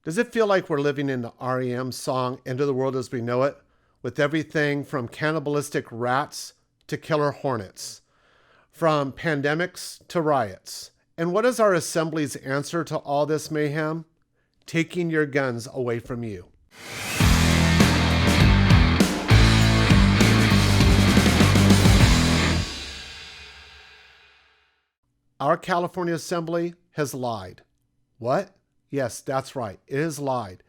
Does it feel like we're living in the REM song End of the World as We Know It, with everything from cannibalistic rats to killer hornets, from pandemics to riots? And what is our assembly's answer to all this mayhem? Taking your guns away from you. Our California Assembly has lied. What? Yes, that's right. It has lied.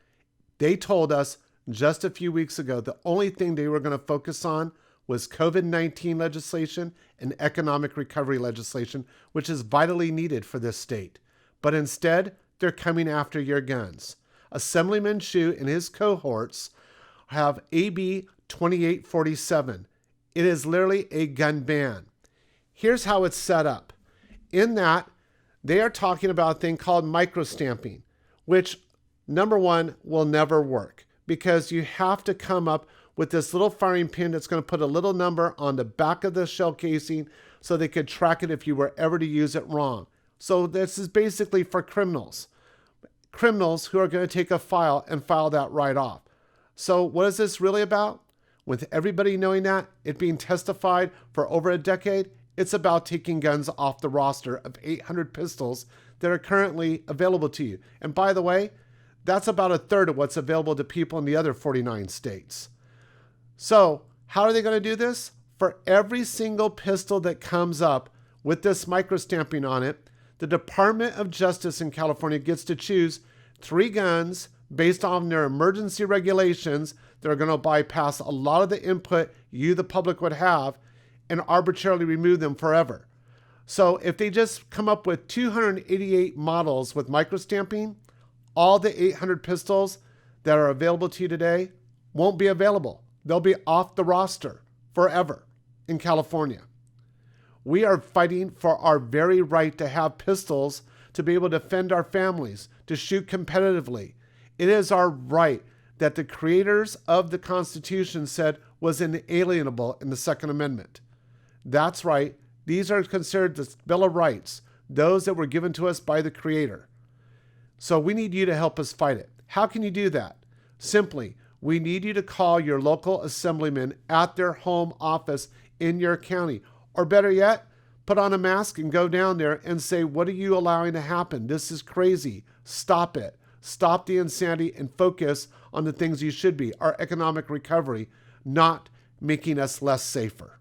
They told us just a few weeks ago the only thing they were going to focus on was COVID-19 legislation and economic recovery legislation, which is vitally needed for this state. But instead, they're coming after your guns. Assemblyman Hsu and his cohorts have AB 2847. It is literally a gun ban. Here's how it's set up. In that, they are talking about a thing called microstamping, which, number one, will never work because you have to come up with this little firing pin that's going to put a little number on the back of the shell casing so they could track it if you were ever to use it wrong. So this is basically for criminals who are going to take a file and file that right off. So what is this really about? With everybody knowing that, it being testified for over a decade, it's about taking guns off the roster of 800 pistols that are currently available to you. And by the way, that's about a third of what's available to people in the other 49 states. So how are they going to do this? For every single pistol that comes up with this microstamping on it, the Department of Justice in California gets to choose 3 guns based on their emergency regulations that are going to bypass a lot of the input you, the public, would have and arbitrarily remove them forever. So if they just come up with 288 models with microstamping, all the 800 pistols that are available to you today won't be available. They'll be off the roster forever in California. We are fighting for our very right to have pistols to be able to defend our families, to shoot competitively. It is our right that the creators of the Constitution said was inalienable in the Second Amendment. That's right. These are considered the Bill of Rights, those that were given to us by the Creator. So we need you to help us fight it. How can you do that? Simply, we need you to call your local assemblyman at their home office in your county. Or better yet, put on a mask and go down there and say, what are you allowing to happen? This is crazy. Stop it. Stop the insanity and focus on the things you should be, our economic recovery, not making us less safer.